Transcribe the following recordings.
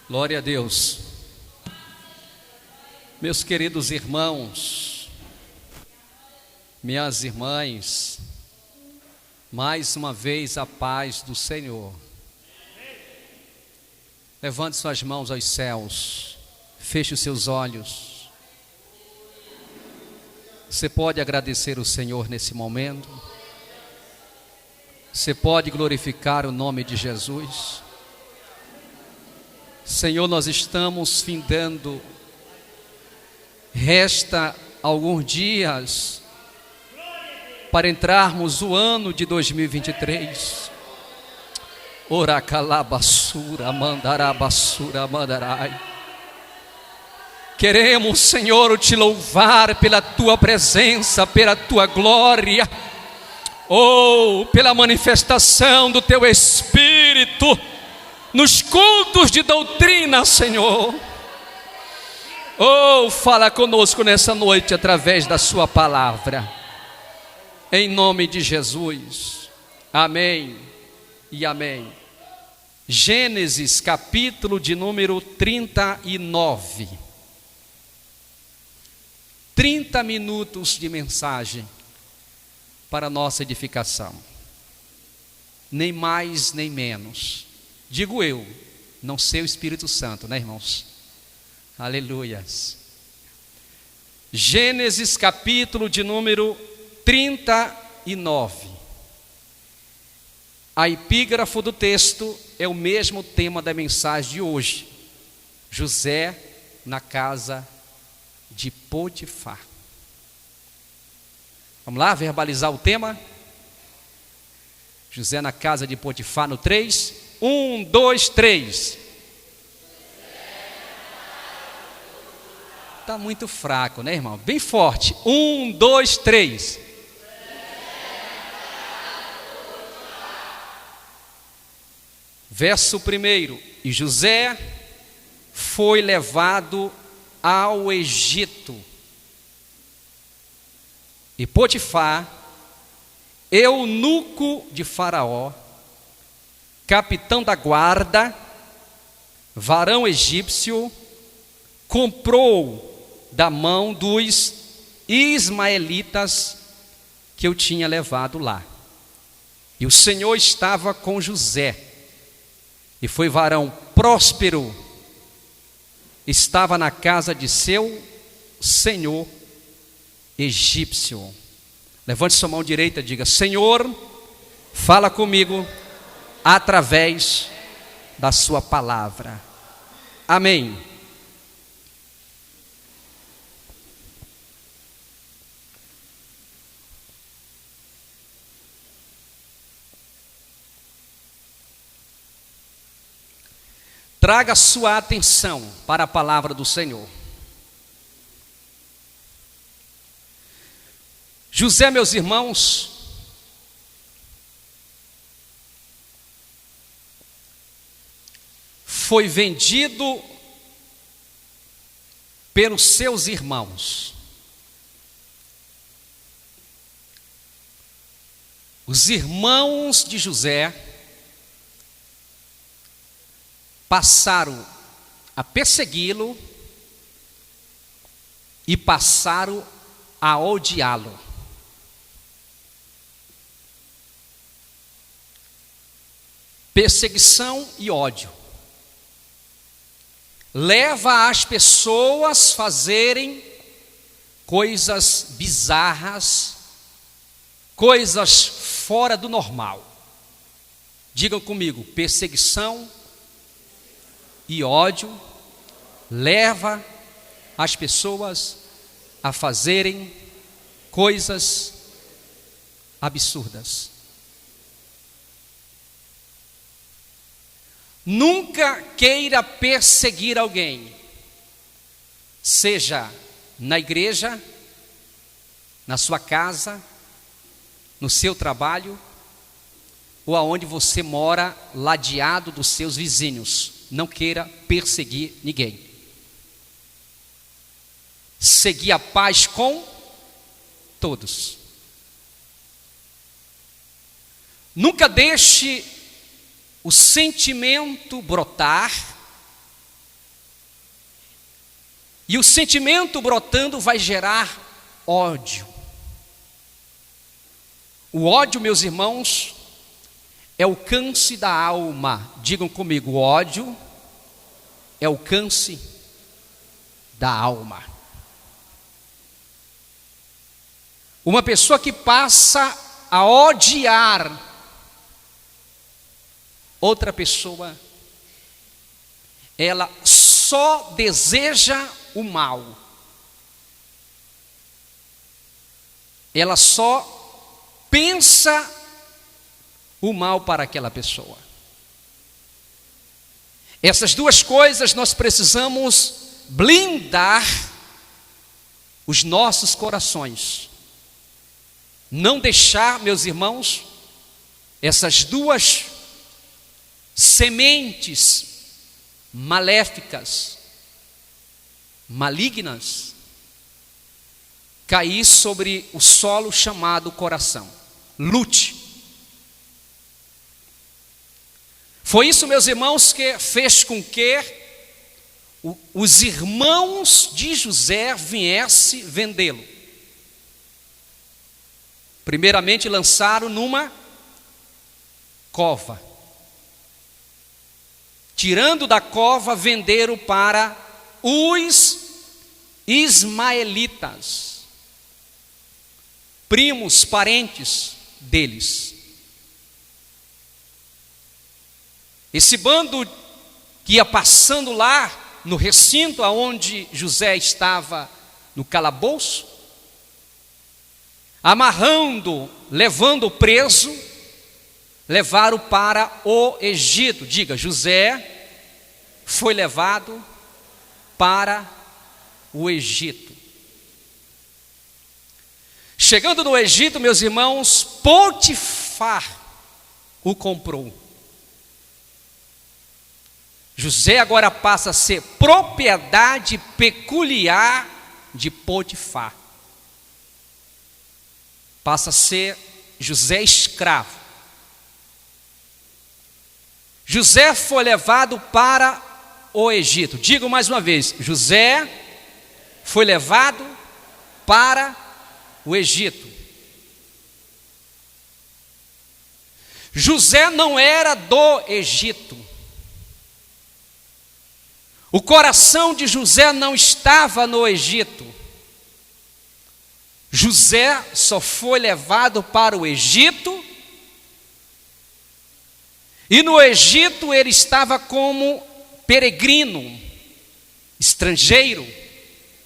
Glória a Deus. Meus queridos irmãos, minhas irmãs, mais uma vez a paz do Senhor. Levante suas mãos aos céus, feche os seus olhos. Você pode agradecer o Senhor nesse momento? Você pode glorificar o nome de Jesus? Senhor, nós estamos findando, resta alguns dias para entrarmos o ano de 2023. Oracalabassura, mandarabassura, mandarai. Queremos, Senhor, te louvar pela tua presença, pela tua glória, pela manifestação do teu Espírito nos cultos de doutrina, Senhor. Fala conosco nessa noite através da sua palavra, em nome de Jesus, amém e amém. Gênesis capítulo de número 39, 30 minutos de mensagem para nossa edificação, nem mais nem menos. Digo eu, não sei o Espírito Santo, né, irmãos? Aleluias. Gênesis capítulo de número 39. A epígrafo do texto é o mesmo tema da mensagem de hoje. José na casa de Potifar. Vamos lá, verbalizar o tema? José na casa de Potifar no 3. 1, 2, 3. Está muito fraco, né, irmão? Bem forte. 1, 2, 3. Verso 1. E José foi levado ao Egito. E Potifar, eunuco de Faraó, capitão da guarda, varão egípcio, comprou da mão dos ismaelitas que eu tinha levado lá. E o Senhor estava com José, e foi varão próspero, estava na casa de seu senhor egípcio. Levante sua mão direita e diga: Senhor, fala comigo através da sua palavra. Amém. Traga sua atenção para a palavra do Senhor. José, meus irmãos, foi vendido pelos seus irmãos. Os irmãos de José passaram a persegui-lo e passaram a odiá-lo. Perseguição e ódio leva as pessoas a fazerem coisas bizarras, coisas fora do normal. Digam comigo: perseguição e ódio leva as pessoas a fazerem coisas absurdas. Nunca queira perseguir alguém, seja na igreja, na sua casa, no seu trabalho, ou aonde você mora, ladeado dos seus vizinhos. Não queira perseguir ninguém. Seguir a paz com todos. Nunca deixe o sentimento brotar E o sentimento brotando vai gerar ódio. O ódio, meus irmãos, é o câncer da alma. Digam comigo, o ódio é o câncer da alma. Uma pessoa que passa a odiar outra pessoa, ela só deseja o mal. Ela só pensa o mal para aquela pessoa. Essas duas coisas nós precisamos blindar os nossos corações. Não deixar, meus irmãos, essas duas sementes maléficas, malignas, cair sobre o solo chamado coração. Lute. Foi isso, meus irmãos, que fez com que os irmãos de José viessem vendê-lo. Primeiramente lançaram numa cova. Tirando da cova, venderam para os ismaelitas, primos, parentes deles. Esse bando que ia passando lá no recinto aonde José estava no calabouço, amarrando, levando preso, levaram para o Egito. Diga, José foi levado para o Egito. Chegando no Egito, meus irmãos, Potifar o comprou. José agora passa a ser propriedade peculiar de Potifar. Passa a ser José escravo. José foi levado para o Egito. Digo mais uma vez, José foi levado para o Egito. José não era do Egito. O coração de José não estava no Egito. José só foi levado para o Egito, e no Egito ele estava como peregrino, estrangeiro,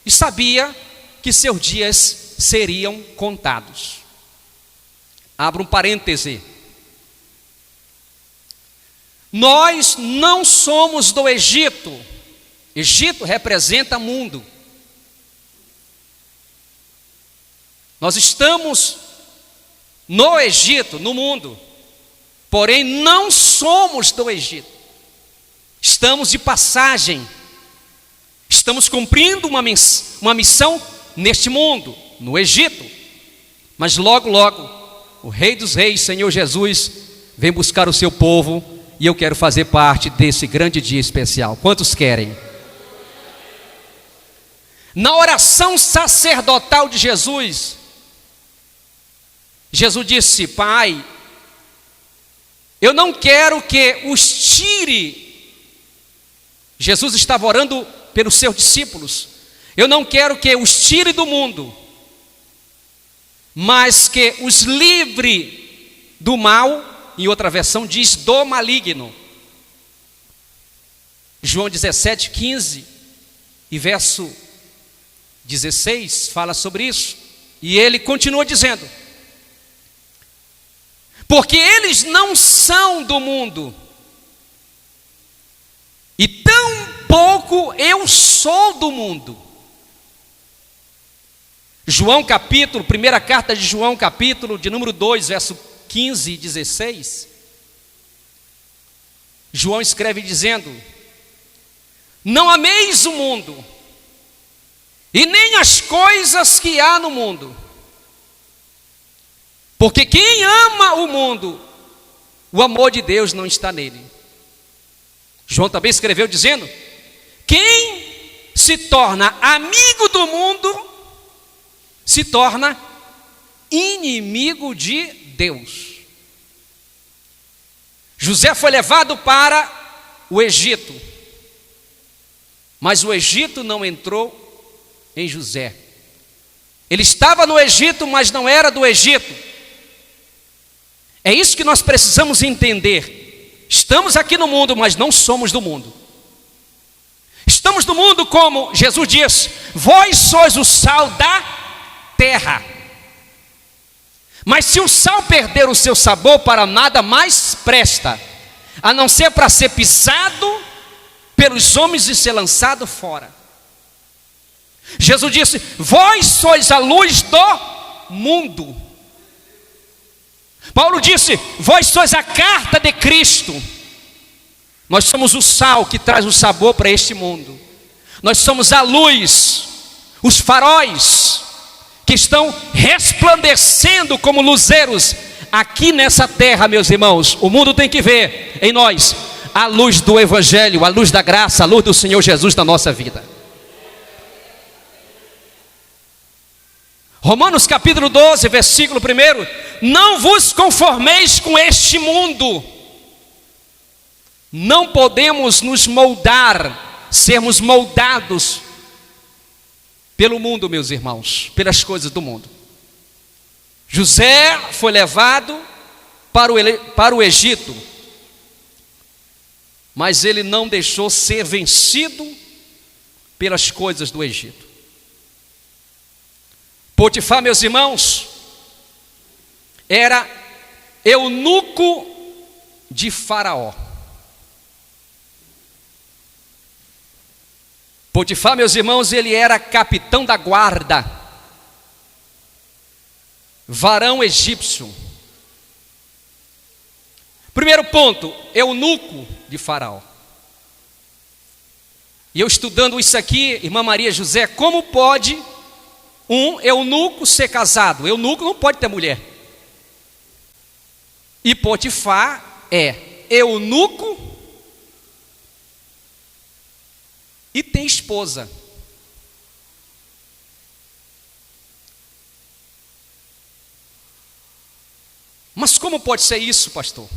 e sabia que seus dias seriam contados. Abra um parêntese. Nós não somos do Egito. Egito representa mundo. Nós estamos no Egito, no mundo, porém não somos do Egito. Estamos de passagem. Estamos cumprindo uma missão neste mundo, no Egito. Mas logo, logo, o Rei dos Reis, Senhor Jesus, vem buscar o seu povo, e eu quero fazer parte desse grande dia especial. Quantos querem? Na oração sacerdotal de Jesus, Jesus disse: Pai, eu não quero que os tire. Jesus estava orando pelos seus discípulos. Eu não quero que os tire do mundo, mas que os livre do mal. Em outra versão diz do maligno. João 17:15 e verso 16 fala sobre isso. E ele continua dizendo: porque eles não são do mundo, e tão pouco eu sou do mundo. João capítulo, primeira carta de João capítulo de número 2, verso 15 e 16. João escreve dizendo: não ameis o mundo, e nem as coisas que há no mundo. Porque quem ama o mundo, o amor de Deus não está nele. João também escreveu dizendo: quem se torna amigo do mundo, se torna inimigo de Deus. José foi levado para o Egito, mas o Egito não entrou em José. Ele estava no Egito, mas não era do Egito. É isso que nós precisamos entender. Estamos aqui no mundo, mas não somos do mundo. Estamos no mundo, como Jesus diz: vós sois o sal da terra. Mas se o sal perder o seu sabor, para nada mais presta, a não ser para ser pisado pelos homens e ser lançado fora. Jesus disse: vós sois a luz do mundo. Paulo disse: vós sois a carta de Cristo. Nós somos o sal que traz o sabor para este mundo. Nós somos a luz, os faróis que estão resplandecendo como luzeiros aqui nessa terra, meus irmãos. O mundo tem que ver em nós a luz do Evangelho, a luz da graça, a luz do Senhor Jesus na nossa vida. Romanos capítulo 12, versículo 1: não vos conformeis com este mundo. Não podemos nos moldar, sermos moldados pelo mundo, meus irmãos, pelas coisas do mundo. José foi levado para o Egito, mas ele não deixou ser vencido pelas coisas do Egito. Potifar, meus irmãos, era eunuco de Faraó. Potifar, meus irmãos, ele era capitão da guarda, varão egípcio. Primeiro ponto, eunuco de Faraó. E eu estudando isso aqui, irmã Maria José, como pode um eunuco ser casado? Eunuco não pode ter mulher. E Potifar é eunuco e tem esposa. Mas como pode ser isso, pastor?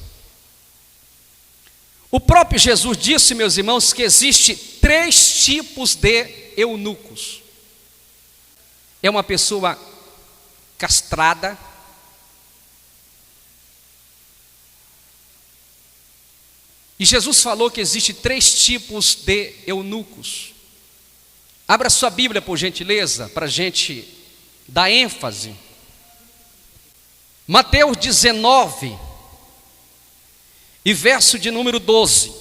O próprio Jesus disse, meus irmãos, que existe 3 tipos de eunucos. É uma pessoa castrada, e Jesus falou que existe 3 tipos de eunucos. Abra sua Bíblia, por gentileza, para a gente dar ênfase. Mateus 19, e verso de número 12.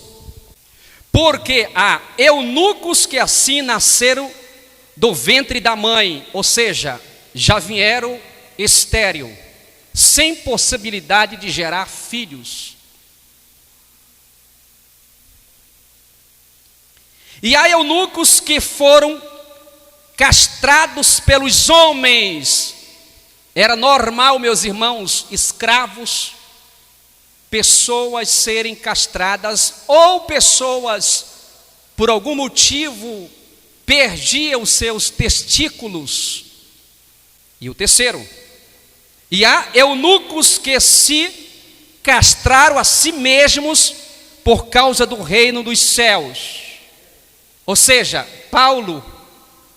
Porque há eunucos que assim nasceram do ventre da mãe, ou seja, já vieram estéril, sem possibilidade de gerar filhos. E há eunucos que foram castrados pelos homens. Era normal, meus irmãos, escravos, pessoas serem castradas, ou pessoas, por algum motivo, perdiam os seus testículos. E o terceiro, e há eunucos que se castraram a si mesmos por causa do reino dos céus. Ou seja, Paulo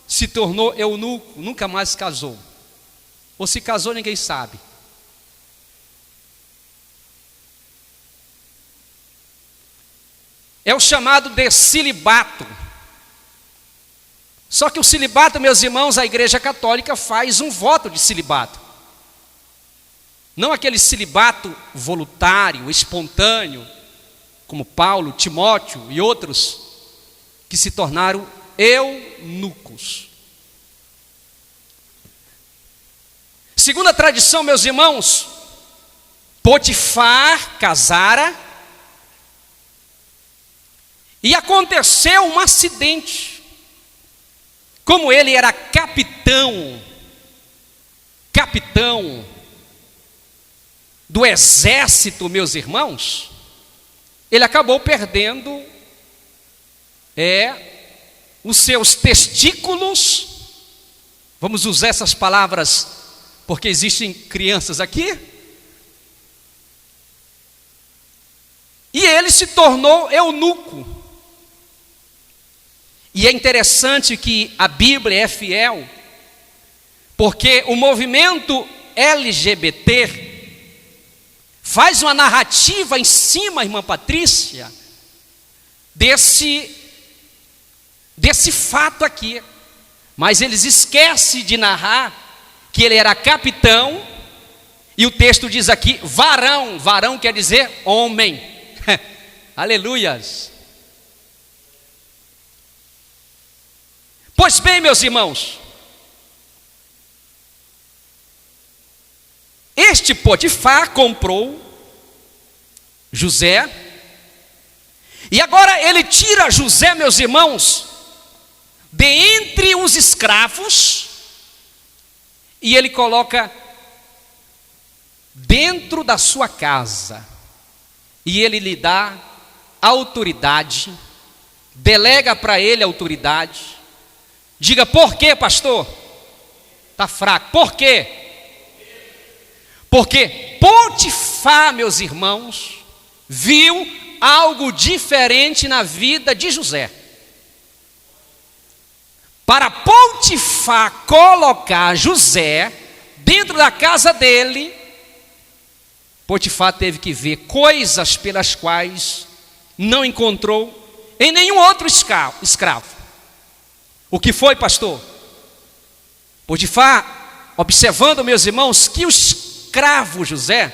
se tornou eunuco, nunca mais casou. Ou se casou, ninguém sabe. É o chamado de celibato. Só que o celibato, meus irmãos, a Igreja Católica faz um voto de celibato. Não aquele celibato voluntário, espontâneo, como Paulo, Timóteo e outros, que se tornaram eunucos. Segundo a tradição, meus irmãos, Potifar casara e aconteceu um acidente. Como ele era capitão do exército, meus irmãos, ele acabou perdendo os seus testículos, vamos usar essas palavras porque existem crianças aqui, e ele se tornou eunuco. E é interessante que a Bíblia é fiel, porque o movimento LGBT faz uma narrativa em cima, irmã Patrícia, desse fato aqui. Mas eles esquecem de narrar que ele era capitão, e o texto diz aqui, varão. Varão quer dizer homem. Aleluias. Pois bem, meus irmãos, este Potifar comprou José, e agora ele tira José, meus irmãos, de entre os escravos, e ele coloca dentro da sua casa, e ele lhe dá autoridade, delega para ele a autoridade. Diga, por quê, pastor? Está fraco, por quê? Porque Potifar, meus irmãos, viu algo diferente na vida de José. Para Potifar colocar José dentro da casa dele, Potifar teve que ver coisas pelas quais não encontrou em nenhum outro escravo. O que foi, pastor? Potifar, observando, meus irmãos, que o escravo José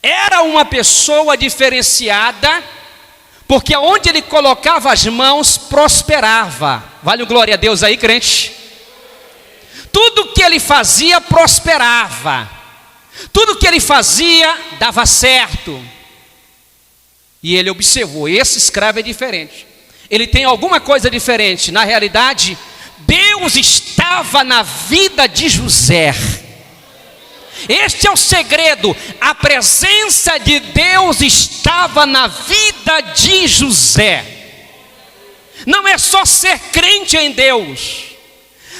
era uma pessoa diferenciada, porque onde ele colocava as mãos, prosperava. Vale um glória a Deus aí, crente? Tudo que ele fazia, prosperava. Tudo que ele fazia, dava certo. E ele observou, esse escravo é diferente. Ele tem alguma coisa diferente. Na realidade, Deus estava na vida de José. Este é o segredo. A presença de Deus estava na vida de José. Não é só ser crente em Deus,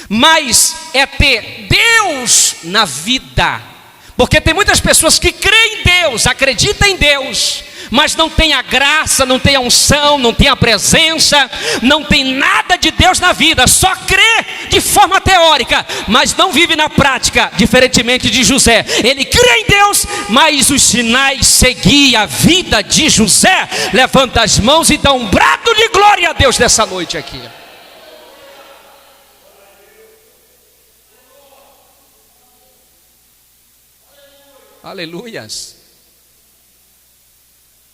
mas é ter Deus na vida. Porque tem muitas pessoas que creem em Deus, acreditam em Deus, mas não tem a graça, não tem a unção, não tem a presença, não tem nada de Deus na vida, só crê de forma teórica, mas não vive na prática, diferentemente de José. Ele crê em Deus, mas os sinais seguiam a vida de José. Levanta as mãos e dá um brado de glória a Deus nessa noite aqui. Aleluias.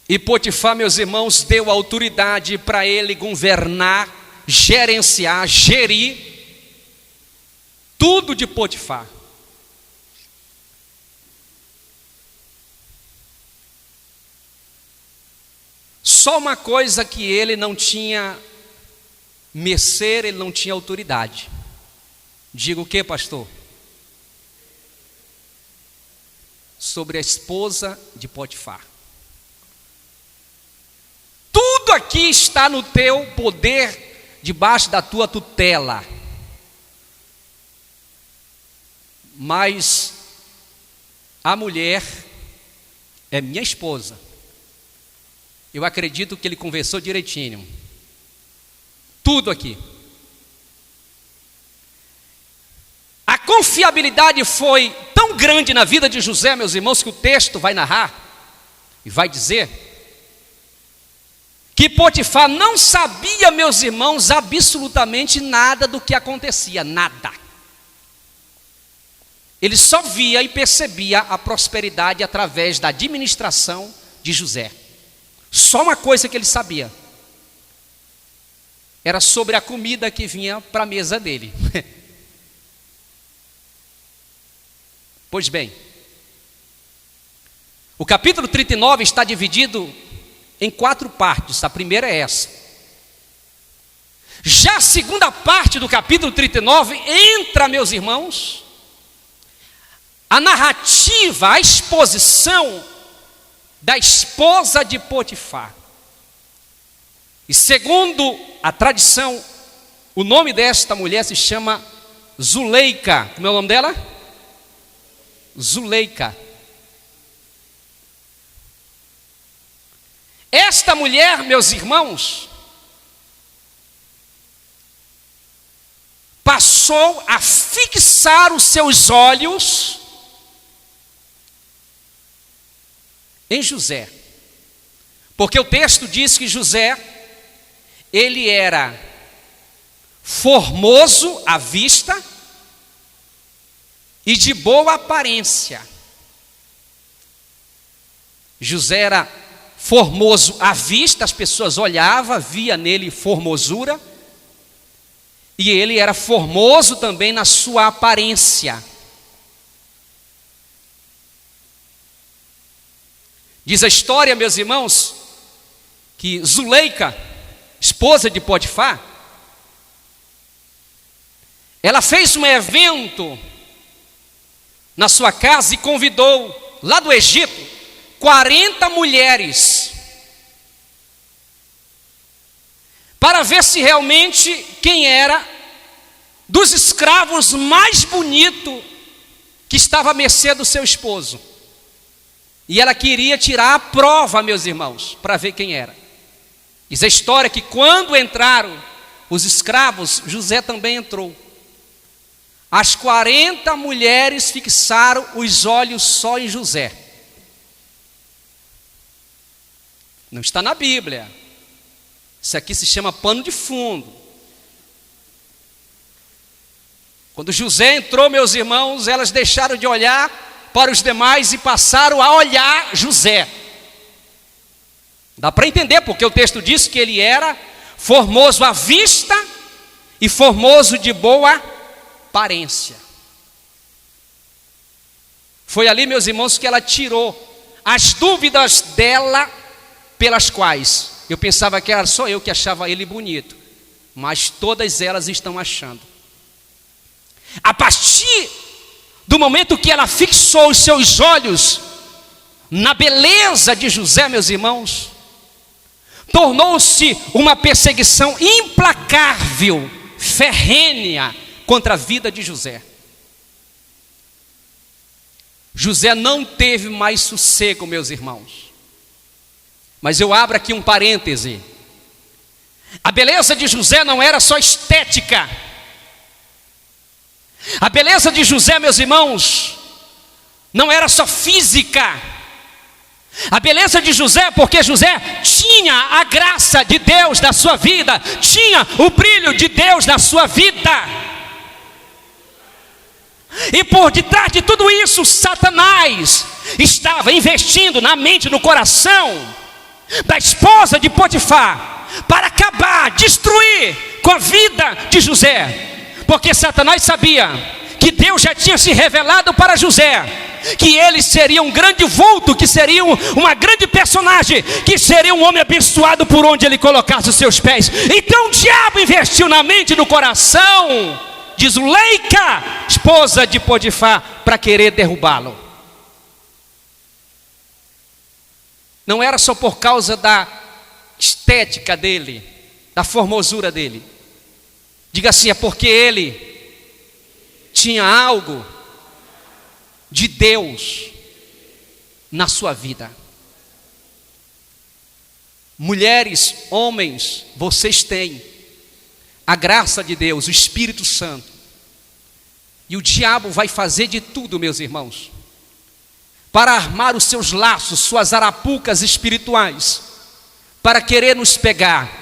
E Potifar, meus irmãos, deu autoridade para ele governar, gerenciar, gerir tudo de Potifar. Só uma coisa que ele não tinha mercê, ele não tinha autoridade. Diga o que, pastor? Sobre a esposa de Potifar. Tudo aqui está no teu poder, debaixo da tua tutela. Mas a mulher é minha esposa. Eu acredito que ele conversou direitinho. Tudo aqui. A confiabilidade foi tão grande na vida de José, meus irmãos, que o texto vai narrar e vai dizer que Potifar não sabia, meus irmãos, absolutamente nada do que acontecia, nada. Ele só via e percebia a prosperidade através da administração de José. Só uma coisa que ele sabia, era sobre a comida que vinha para a mesa dele. Pois bem, o capítulo 39 está dividido em 4 partes. A primeira é essa. Já a segunda parte do capítulo 39 entra, meus irmãos, a narrativa, a exposição da esposa de Potifar. E segundo a tradição O nome desta mulher se chama Zuleika. Como é o nome dela? Zuleika. Esta mulher, meus irmãos, passou a fixar os seus olhos em José. Porque o texto diz que José, ele era formoso à vista e de boa aparência. José era formoso à vista, as pessoas olhavam, via nele formosura, e ele era formoso também na sua aparência. Diz a história, meus irmãos, que Zuleika, esposa de Potifar, ela fez um evento na sua casa e convidou, lá do Egito, 40 mulheres, para ver se realmente quem era dos escravos mais bonito que estava à mercê do seu esposo. E ela queria tirar a prova, meus irmãos, para ver quem era. Diz a história que quando entraram os escravos, José também entrou. As 40 mulheres fixaram os olhos só em José. Não está na Bíblia. Isso aqui se chama pano de fundo. Quando José entrou, meus irmãos, elas deixaram de olhar para os demais e passaram a olhar José. Dá para entender, porque o texto diz que ele era formoso à vista e formoso de boa aparência. Foi ali, meus irmãos, que ela tirou as dúvidas dela, pelas quais eu pensava que era só eu que achava ele bonito, mas todas elas estão achando. A partir do momento que ela fixou os seus olhos na beleza de José, meus irmãos, tornou-se uma perseguição implacável, ferrenha, contra a vida de José. José não teve mais sossego, meus irmãos. Mas eu abro aqui um parêntese. A beleza de José não era só estética. A beleza de José, meus irmãos, não era só física. A beleza de José, porque José tinha a graça de Deus na sua vida, tinha o brilho de Deus na sua vida. E por detrás de tudo isso, Satanás estava investindo na mente, no coração da esposa de Potifar, para acabar, destruir com a vida de José. Porque Satanás sabia que Deus já tinha se revelado para José, que ele seria um grande vulto, que seria uma grande personagem, que seria um homem abençoado por onde ele colocasse os seus pés. Então o diabo investiu na mente e no coração de Zuleika, esposa de Potifar, para querer derrubá-lo. Não era só por causa da estética dele, da formosura dele. Diga assim, é porque ele tinha algo de Deus na sua vida. Mulheres, homens, vocês têm a graça de Deus, o Espírito Santo. E o diabo vai fazer de tudo, meus irmãos, para armar os seus laços, suas arapucas espirituais, para querer nos pegar.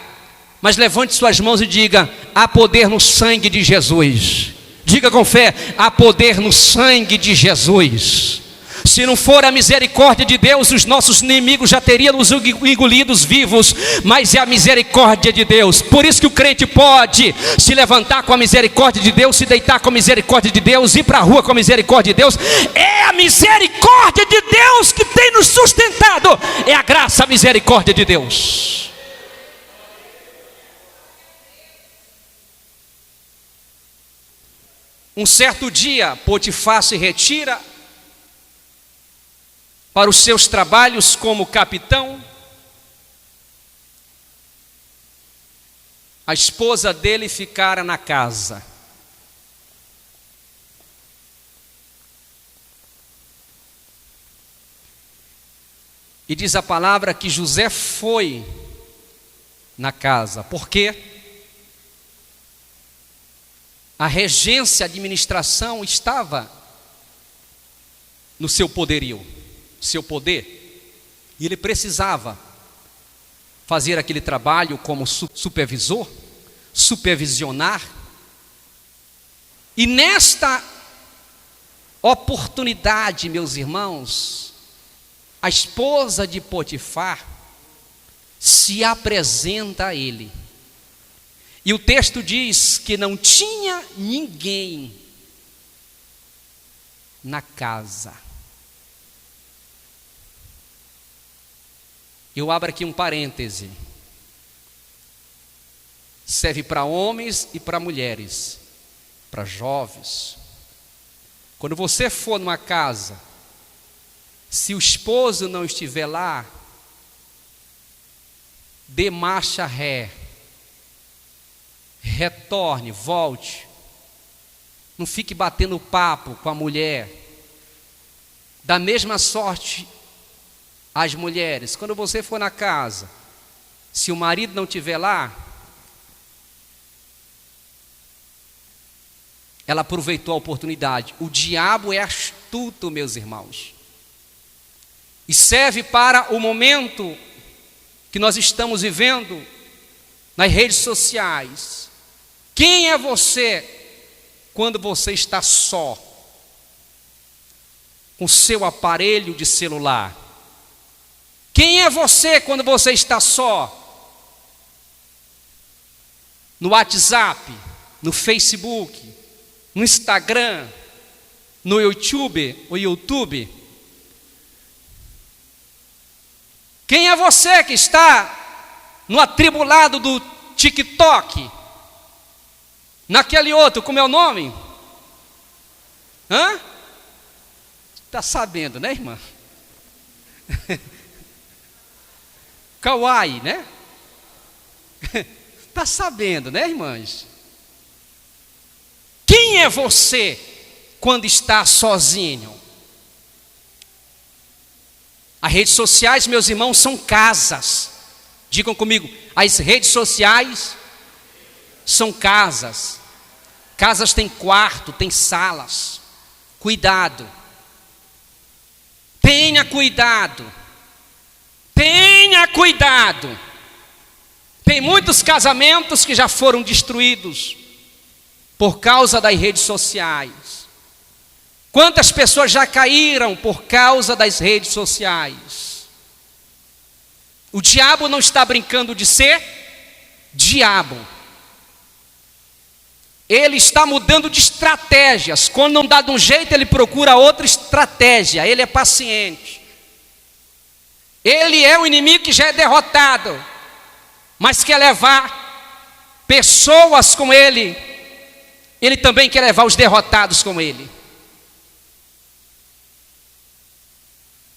Mas levante suas mãos e diga: há poder no sangue de Jesus. Diga com fé: há poder no sangue de Jesus. Se não for a misericórdia de Deus, os nossos inimigos já teriam nos engolidos vivos, mas é a misericórdia de Deus. Por isso que o crente pode se levantar com a misericórdia de Deus, se deitar com a misericórdia de Deus, ir para a rua com a misericórdia de Deus. É a misericórdia de Deus que tem nos sustentado. É a graça, a misericórdia de Deus. Um certo dia, Potifar se retira para os seus trabalhos como capitão. a esposa dele ficara na casa. E diz a palavra que José foi na casa, porque a regência, a administração estava no seu poderio, seu poder, e ele precisava fazer aquele trabalho como supervisor, supervisionar. E nesta oportunidade, meus irmãos, a esposa de Potifar se apresenta a ele. E o texto diz que não tinha ninguém na casa. Eu abro aqui um parêntese. Serve para homens e para mulheres, para jovens. Quando você for numa casa, se o esposo não estiver lá, dê marcha ré, retorne, volte. Não fique batendo papo com a mulher. Da mesma sorte, as mulheres, quando você for na casa, se o marido não estiver lá, ela aproveitou a oportunidade. O diabo é astuto, meus irmãos, e serve para o momento que nós estamos vivendo nas redes sociais. Quem é você quando você está só com seu aparelho de celular? Quem é você quando você está só no WhatsApp, no Facebook, no Instagram, no YouTube? Quem é você que está no atribulado do TikTok? Naquele outro, como é o nome? Está sabendo, né, irmã? Kawaii, né? Está sabendo, né, irmãs? Quem é você quando está sozinho? As redes sociais, meus irmãos, são casas. Digam comigo, as redes sociais são casas. Casas têm quarto, têm salas. Cuidado. Tenha cuidado. Tenha cuidado. Tem muitos casamentos que já foram destruídos por causa das redes sociais. Quantas pessoas já caíram por causa das redes sociais? O diabo não está brincando de ser diabo. Ele está mudando de estratégias. Quando não dá de um jeito, ele procura outra estratégia. Ele é paciente. Ele é o inimigo que já é derrotado, mas quer levar pessoas com ele. Ele também quer levar os derrotados com ele.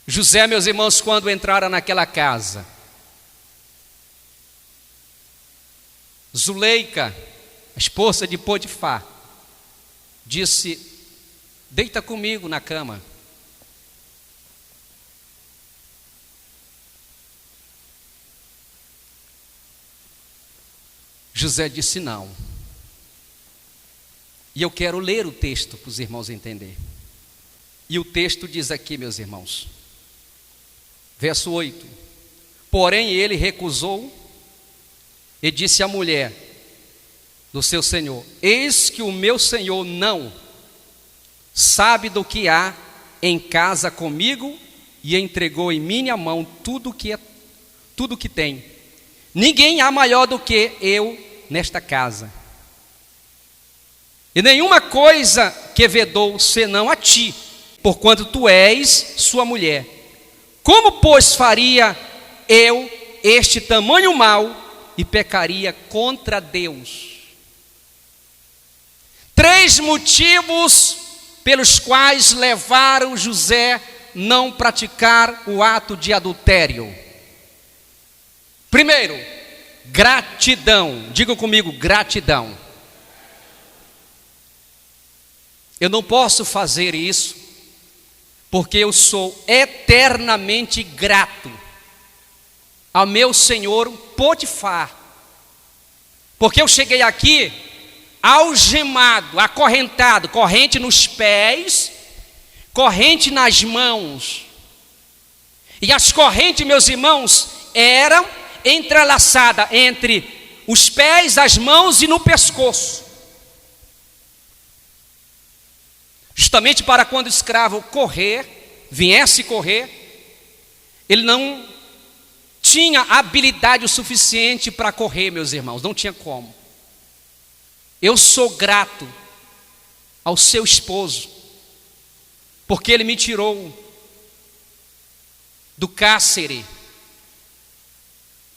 José, meus irmãos, quando entraram naquela casa, Zuleika, a esposa de Potifar, disse: deita comigo na cama. José disse não. E eu quero ler o texto para os irmãos entenderem. E o texto diz aqui, meus irmãos, verso 8: porém ele recusou e disse à mulher do seu senhor: eis que o meu senhor não sabe do que há em casa comigo, e entregou em minha mão tudo que tem. Ninguém há maior do que eu nesta casa, e nenhuma coisa que vedou senão a ti, porquanto tu és sua mulher. Como, pois, faria eu este tamanho mal e pecaria contra Deus? 3 motivos pelos quais levaram José não praticar o ato de adultério. Primeiro, gratidão. Diga comigo, gratidão. Eu não posso fazer isso, porque eu sou eternamente grato ao meu senhor Potifar. Porque eu cheguei aqui algemado, acorrentado, corrente nos pés, corrente nas mãos. E as correntes, meus irmãos, eram entrelaçadas entre os pés, as mãos e no pescoço. Justamente para quando o escravo viesse correr, ele não tinha habilidade o suficiente para correr, meus irmãos, não tinha como. Eu sou grato ao seu esposo, porque ele me tirou do cárcere,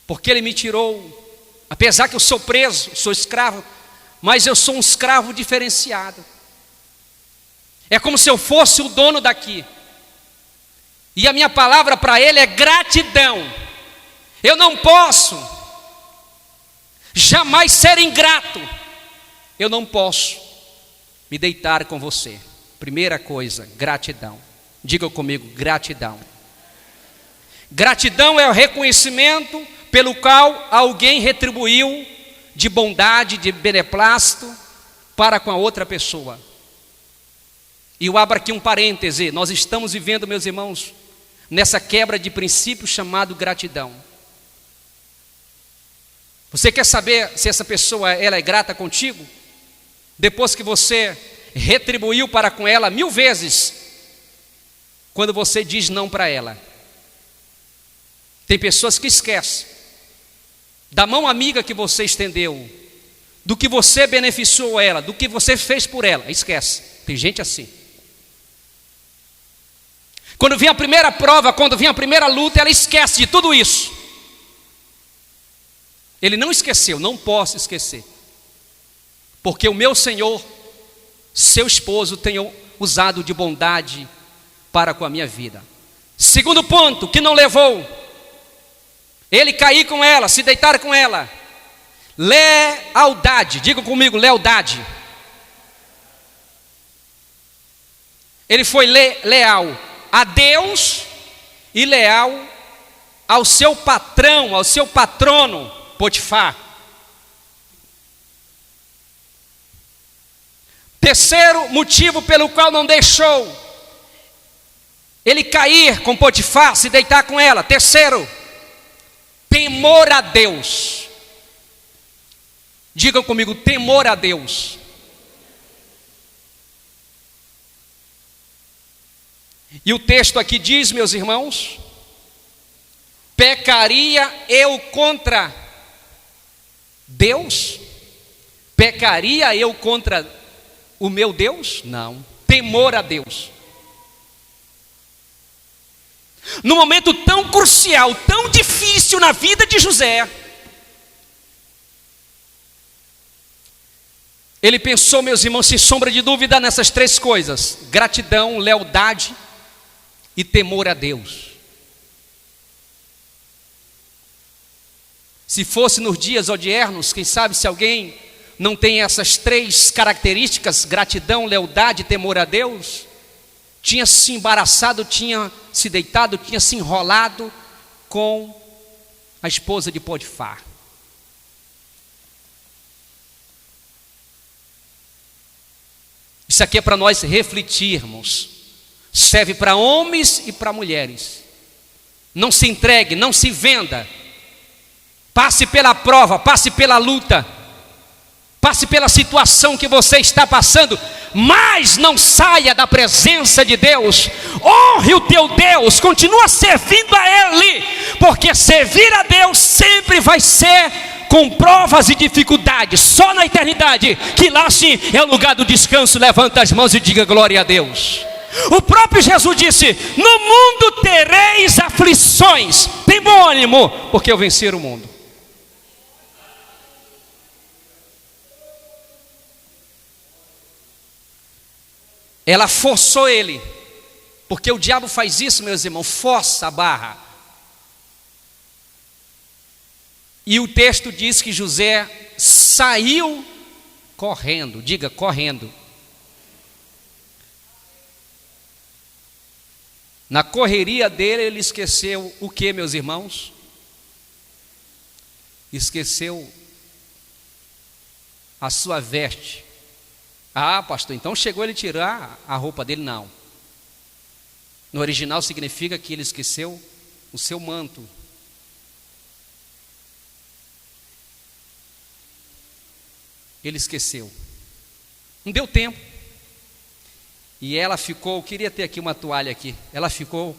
porque ele me tirou, apesar que eu sou preso, sou escravo, mas eu sou um escravo diferenciado. É como se eu fosse o dono daqui, e a minha palavra para ele é gratidão. Eu não posso jamais ser ingrato. Eu não posso me deitar com você. Primeira coisa, gratidão. Diga comigo, gratidão. Gratidão é o reconhecimento pelo qual alguém retribuiu de bondade, de beneplácito para com a outra pessoa. E eu abro aqui um parêntese. Nós estamos vivendo, meus irmãos, nessa quebra de princípio chamado gratidão. Você quer saber se essa pessoa ela é grata contigo? Depois que você retribuiu para com ela 1000 vezes, quando você diz não para ela. Tem pessoas que esquecem da mão amiga que você estendeu, do que você beneficiou ela, do que você fez por ela. Esquece. Tem gente assim. Quando vem a primeira prova, quando vem a primeira luta, ela esquece de tudo isso. Ele não esqueceu, não posso esquecer. Porque o meu Senhor, seu esposo, tem usado de bondade para com a minha vida. Segundo ponto, que não levou ele cair com ela, se deitar com ela. Lealdade, diga comigo, lealdade. Ele foi leal a Deus e leal ao seu patrão, ao seu patrono, Potifar. Terceiro motivo pelo qual não deixou ele cair com Potifar, se deitar com ela. Terceiro, temor a Deus. Digam comigo, temor a Deus. E o texto aqui diz, meus irmãos, pecaria eu contra Deus? Pecaria eu contra o meu Deus? Não. Temor a Deus. No momento tão crucial, tão difícil na vida de José, ele pensou, meus irmãos, sem sombra de dúvida, nessas 3 coisas: gratidão, lealdade e temor a Deus. Se fosse nos dias odiernos, quem sabe se alguém não tem essas 3 características, gratidão, lealdade e temor a Deus, tinha se embaraçado, tinha se deitado, tinha se enrolado com a esposa de Potifar. Isso aqui é para nós refletirmos. Serve para homens e para mulheres. Não se entregue, não se venda. Passe pela prova, passe pela luta, passe pela situação que você está passando, mas não saia da presença de Deus. Honre o teu Deus, continua servindo a Ele, porque servir a Deus sempre vai ser com provas e dificuldades. Só na eternidade, que lá sim é o lugar do descanso. Levanta as mãos e diga glória a Deus. O próprio Jesus disse: no mundo tereis aflições, tem bom ânimo, porque eu venci o mundo. Ela forçou ele, porque o diabo faz isso, meus irmãos, força a barra. E o texto diz que José saiu correndo, diga correndo. Na correria dele, ele esqueceu o que, meus irmãos? Esqueceu a sua veste. Ah, pastor, então chegou ele tirar a roupa dele? Não. No original significa que ele esqueceu o seu manto. Ele esqueceu. Não deu tempo. E ela ficou, queria ter aqui uma toalha aqui. Ela ficou.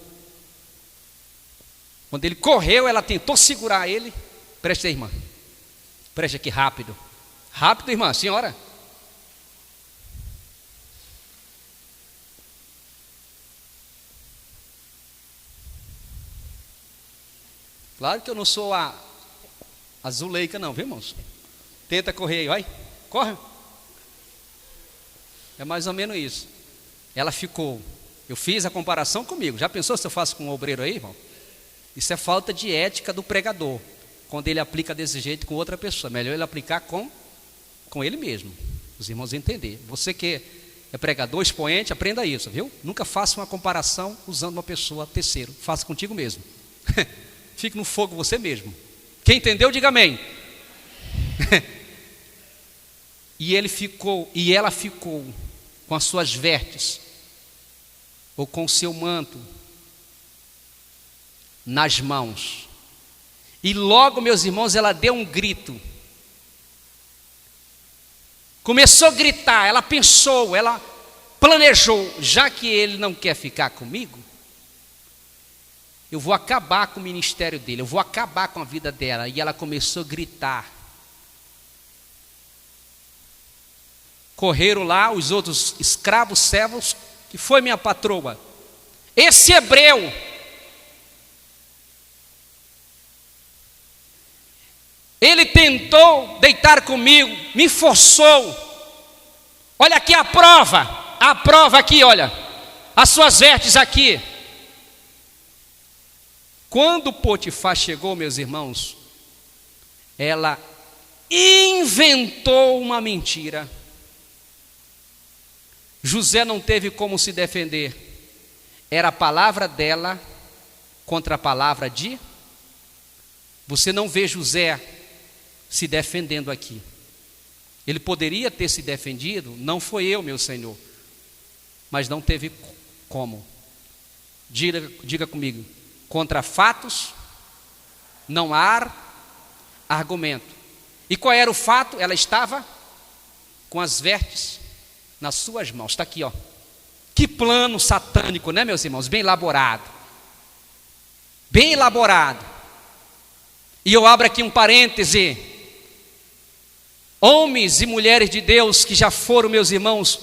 Quando ele correu, ela tentou segurar ele. Preste aí, irmã. Preste aqui rápido. Rápido, irmã, senhora. Claro que eu não sou a Zuleika não, viu, irmãos? Tenta correr aí, vai. Corre. É mais ou menos isso. Ela ficou. Eu fiz a comparação comigo. Já pensou se eu faço com um obreiro aí, irmão? Isso é falta de ética do pregador. Quando ele aplica desse jeito com outra pessoa. Melhor ele aplicar com ele mesmo. Os irmãos entender. Você que é pregador, expoente, aprenda isso, viu? Nunca faça uma comparação usando uma pessoa terceiro. Faça contigo mesmo. Fique no fogo você mesmo. Quem entendeu, diga amém. E ela ficou com as suas vestes, ou com o seu manto, nas mãos. E logo, meus irmãos, ela deu um grito. Começou a gritar, ela pensou, ela planejou, já que ele não quer ficar comigo, eu vou acabar com o ministério dele, eu vou acabar com a vida dela. E ela começou a gritar. Correram lá os outros escravos, servos, que foi minha patroa. Esse hebreu, ele tentou deitar comigo, me forçou. Olha aqui a prova aqui, olha, as suas vestes aqui. Quando Potifar chegou, meus irmãos, ela inventou uma mentira. José não teve como se defender. Era a palavra dela contra a palavra de. Você não vê José se defendendo aqui. Ele poderia ter se defendido, não foi eu, meu Senhor, mas não teve como. Diga comigo, contra fatos não há argumento. E qual era o fato? Ela estava com as vestes nas suas mãos. Está aqui, ó. Que plano satânico, né, meus irmãos? Bem elaborado. Bem elaborado. E eu abro aqui um parêntese. Homens e mulheres de Deus que já foram, meus irmãos,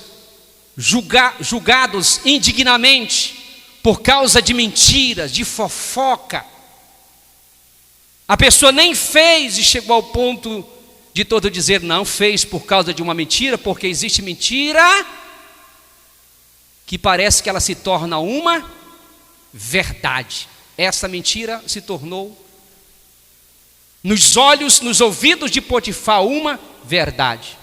julgados indignamente por causa de mentiras, de fofoca. A pessoa nem fez e chegou ao ponto de todo dizer não fez por causa de uma mentira, porque existe mentira que parece que ela se torna uma verdade. Essa mentira se tornou, nos olhos, nos ouvidos de Potifar, uma verdade.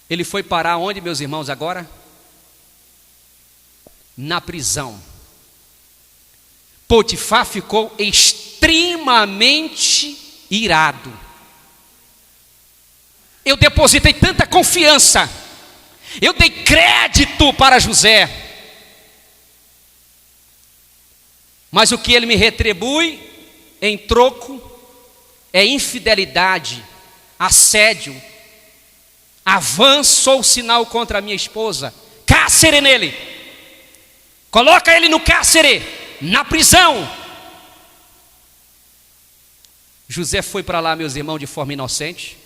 Ele foi parar onde, meus irmãos, agora? Na prisão. Potifar ficou extremamente irado. Eu depositei tanta confiança, eu dei crédito para José, mas o que ele me retribui em troco é infidelidade, assédio, avanço ou sinal contra a minha esposa. Cárcere nele, coloca ele no cárcere, na prisão. José foi para lá, meus irmãos, de forma inocente.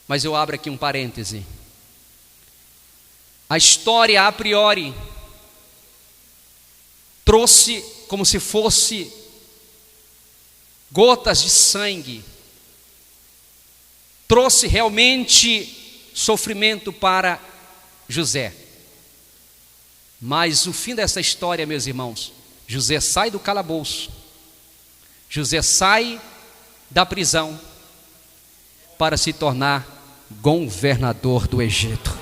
Mas eu abro aqui um parêntese. A história a priori trouxe como se fosse gotas de sangue, trouxe realmente sofrimento para José. Mas o fim dessa história, meus irmãos, José sai do calabouço, José sai da prisão para se tornar governador do Egito.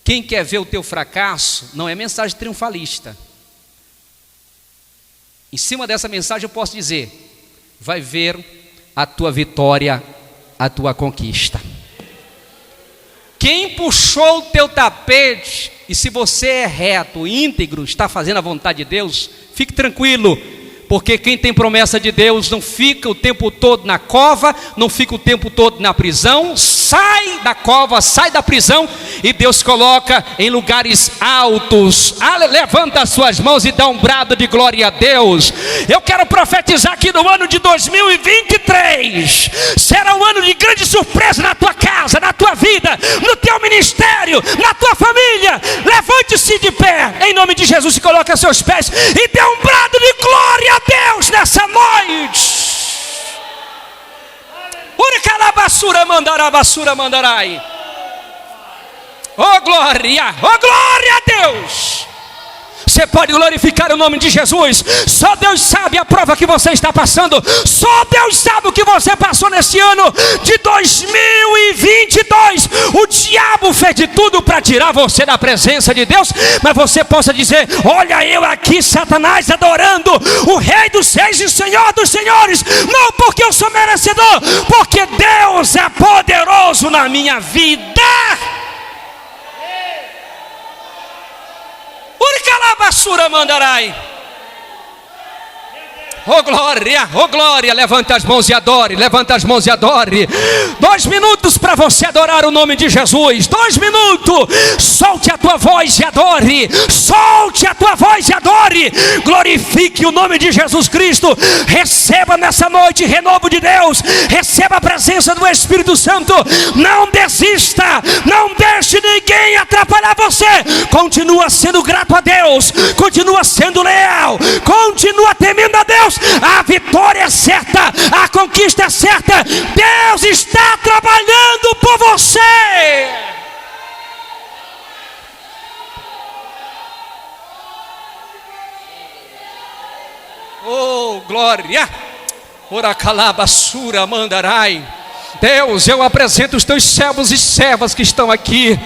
Quem quer ver o teu fracasso, não é mensagem triunfalista. Em cima dessa mensagem eu posso dizer, vai ver a tua vitória, a tua conquista. Quem puxou o teu tapete, e se você é reto, íntegro, está fazendo a vontade de Deus, fique tranquilo, porque quem tem promessa de Deus não fica o tempo todo na cova, não fica o tempo todo na prisão, sai da cova, sai da prisão, e Deus coloca em lugares altos. Levanta as suas mãos e dá um brado de glória a Deus. Eu quero profetizar que no ano de 2023 será um ano de grande surpresa na tua casa, na tua vida, no teu ministério, na tua família. Levante-se de pé, em nome de Jesus, e coloque a seus pés e dê um brado de glória a Deus nessa noite. Uricalabassura mandarabassura mandarai. Oh glória a Deus. Você pode glorificar o nome de Jesus. Só Deus sabe a prova que você está passando. Só Deus sabe o que você passou nesse ano de 2022. O diabo fez de tudo para tirar você da presença de Deus, mas você possa dizer: olha eu aqui, Satanás, adorando o Rei dos Reis e o Senhor dos Senhores. Não porque eu sou merecedor, porque Deus é poderoso na minha vida. Uricalabassura mandarai. Oh glória, levanta as mãos e adore, levanta as mãos e adore. 2 minutos para você adorar o nome de Jesus. 2 minutos, solte a tua voz e adore. Solte a tua voz e adore. Glorifique o nome de Jesus Cristo. Receba nessa noite renovo de Deus. Receba a presença do Espírito Santo. Não desista, não deixe ninguém atrapalhar você. Continua sendo grato a Deus, continua sendo leal, continua temendo a Deus. A vitória é certa, a conquista é certa. Deus está trabalhando por você. Oh glória. Oracalabassura mandarai. Deus, eu apresento os teus servos e servas que estão aqui.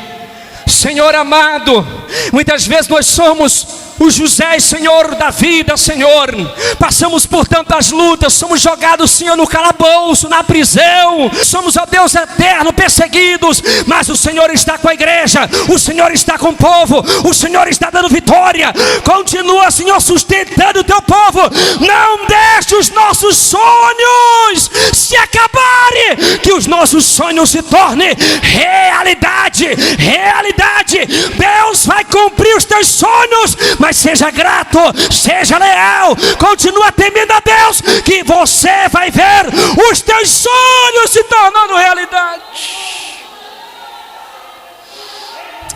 Senhor amado, muitas vezes nós somos o José, Senhor, da vida, Senhor. Passamos por tantas lutas, somos jogados, Senhor, no calabouço, na prisão. Somos, ó Deus eterno, perseguidos. Mas o Senhor está com a igreja, o Senhor está com o povo, o Senhor está dando vitória. Continua, Senhor, sustentando o teu povo. Não deixe os nossos sonhos se acabarem, que os nossos sonhos se tornem realidade. Realidade. Deus vai cumprir os teus sonhos, mas seja grato, seja leal, continua temendo a Deus, que você vai ver os teus sonhos se tornando realidade.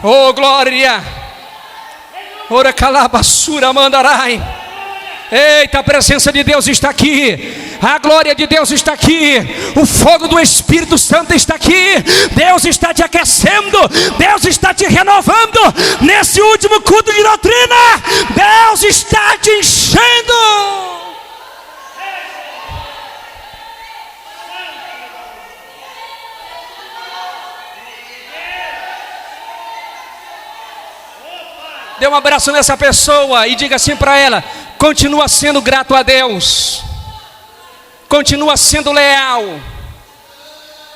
Oh glória. Ora calabassura mandarai. Eita, a presença de Deus está aqui, a glória de Deus está aqui, o fogo do Espírito Santo está aqui. Deus está te aquecendo, Deus está te renovando. Nesse último culto de doutrina, Deus está te enchendo. Dê um abraço nessa pessoa e diga assim para ela: continua sendo grato a Deus, continua sendo leal,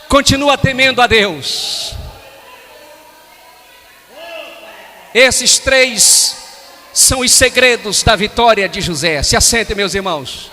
continua temendo a Deus. Esses 3 são os segredos da vitória de José. Se assentem, meus irmãos.